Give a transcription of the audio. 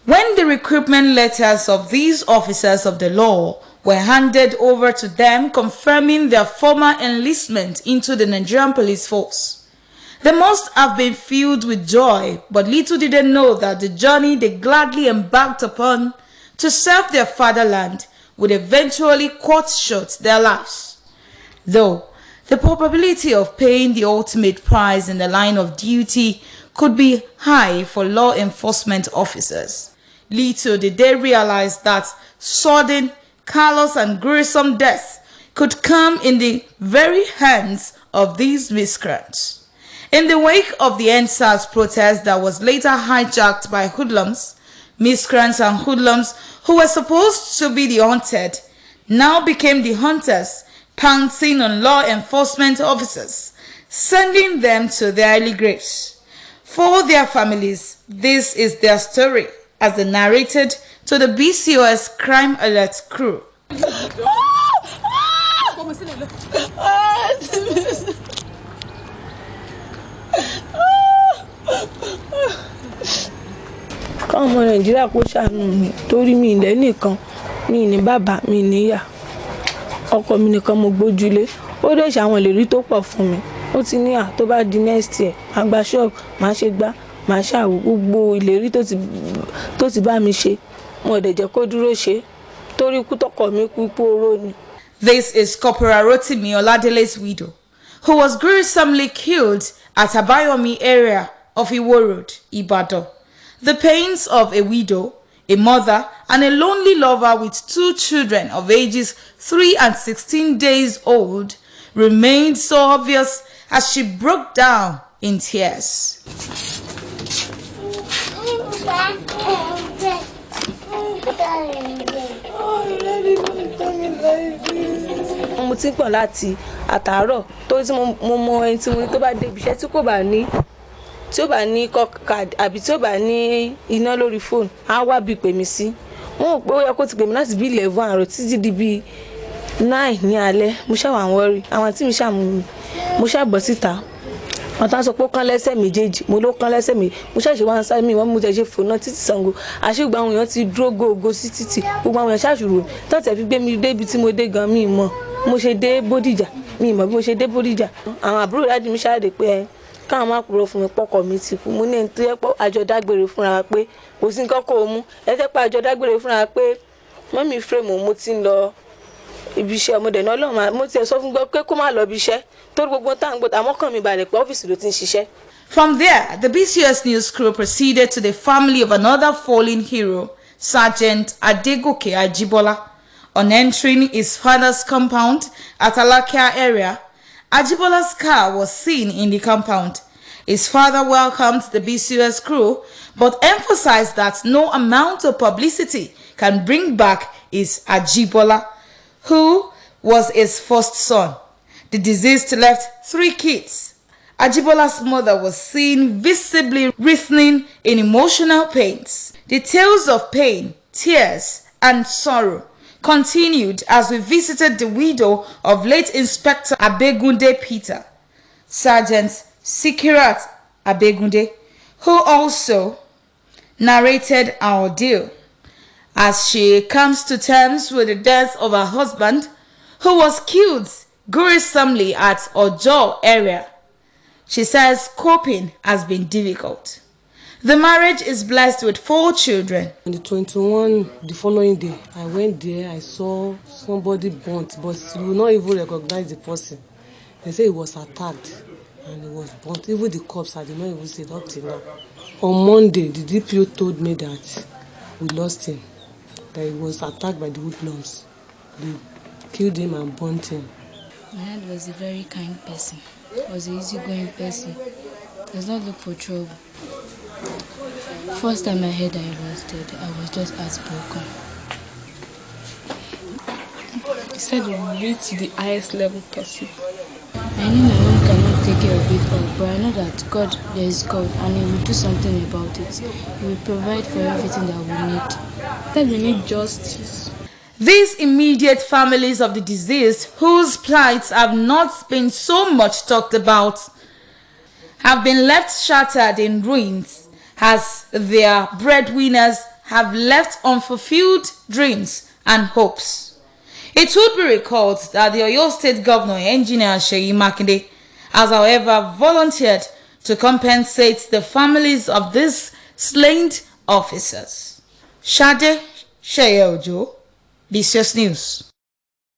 When the recruitment letters of these officers of the law were handed over to them confirming their former enlistment into the Nigerian police force, they must have been filled with joy, but little did they know that the journey they gladly embarked upon to serve their fatherland would eventually cut short their lives. Though the probability of paying the ultimate price in the line of duty could be high for law enforcement officers, little did they realize that sudden, callous and gruesome death could come in the very hands of these miscreants. In the wake of the NSAS protest that was later hijacked by hoodlums, miscreants and hoodlums who were supposed to be the hunted now became the hunters, pouncing on law enforcement officers, sending them to their early graves. For their families, this is their story, as they narrated to the BCOS Crime Alert crew. Ọmọ Nàìjíríà kò ṣàánú mi torí mi ilẹ̀ nìkan, mi ní bàbá, mi níyà. Ọkọ mi nìkan mo gbójúlé. Ó dẹ̀ ṣe àwọn ìlérí tó pọ̀ fún mi. Ó ti ní tó bá di next year, màá gba shop, màá ṣe gbá, màá ṣàwò gbogbo ìlérí tó ti bá mi ṣe. Mo dẹ̀ jẹ́ kó dúró ṣe torí ikú tọkọ mi kú ikú oró ni. This is Corporal Rotimi Oladele's widow, who was gruesomely killed at Abayomi area of Iwo Road, Ibadan. The pains of a widow, a mother, and a lonely lover with 2 children of ages 3 and 16 days old remained so obvious as she broke down in tears. Mo ti pọ̀ láti àtàárọ̀ tó tí mo mọ ẹni tí mo ní tó bá dé ibi iṣẹ́ tí kò bá ní card àbí tí ó bá ní iná lórí phone á wá bí pè mí sí. Wọ́n pé ó yẹ kó ti pè mí láti bí 11 àárọ̀ títí di bí 9 ní alẹ́. Mo ṣá wà worry àwọn tí mi ṣá mo ṣá bọ́ síta. Wọ́n tán sọ pé ó kán lẹ́sẹ̀ méjèèjì, mo ló kán lẹ́sẹ̀ méjì. Mo ṣá ṣe wá ń sá mi wọ́n mú jẹ́ ṣe fòná títí Ṣàngó. Àṣé gbogbo àwọn èèyàn ti dúró gógó sí títì. Gbogbo àwọn èèyàn ṣàṣùrò tán tẹ̀ fi gbé mi dé ibi tí mo dé gan mi mọ̀. Mo ṣe dé Bódìjà, mi mọ̀ bí mo ṣe dé Bódìjà. Àwọn àbúrò dáàdì mi ṣáàdé pé káwọn má kúrò fún mi pọ́kọ mi ti kú. Mo ní ẹni tó yẹ pé àjọ dágbére fúnra wa pé kò sí nǹkan kó mú. Ẹ tẹ́ pé àjọ dágbére fúnra wa pé mọ́mì frame mo ti ń lọ ibi iṣẹ́ ọmọdé náà lọ́wọ́ mo ti ẹ̀ sọ fún gbọ́ pé kó má lọ ibi iṣẹ́ torí gbogbo tá à ń gbọ́ àmọ́ kàn mi balẹ̀ pé ọ́fíìsì ló ti ń ṣiṣẹ́. From there, the BCS news crew proceeded to the family of another fallen hero, Sergeant Adegoke Ajibola. On entering his father's compound at Alakia area, Ajibola's car was seen in the compound. His father welcomed the BCS crew, but emphasized that no amount of publicity can bring back his Ajibola, who was his first son. The deceased left 3 kids. Ajibola's mother was seen visibly writhing in emotional pains. The tales of pain, tears, and sorrow continued as we visited the widow of late Inspector Abegunde Peter, Sergeant Sikirat Abegunde, who also narrated our ordeal as she comes to terms with the death of her husband, who was killed gruesomely at Ojo area. She says coping has been difficult. The marriage is blessed with 4 children. On the 21, the following day, I went there, I saw somebody burnt, but you will not even recognize the person. They say he was attacked and he was burnt. Even the cops, I did not even see it up till now. On Monday, the DPO told me that we lost him, that he was attacked by the hoodlums. They killed him and burnt him. My dad was a very kind person. He was an easygoing person. He does not look for trouble. First time I heard that he was dead, I was just heartbroken. He said he will reach the highest level possible. I know my mom cannot take care of it all, but I know that God, there is God, and He will do something about it. He will provide for everything that we need. That we need justice. These immediate families of the deceased, whose plights have not been so much talked about, have been left shattered in ruins as their breadwinners have left unfulfilled dreams and hopes. It would be recalled that the Oyo State Governor, Engineer Seyi Makinde, has however volunteered to compensate the families of these slain officers. Seye-Ojo, BCS News.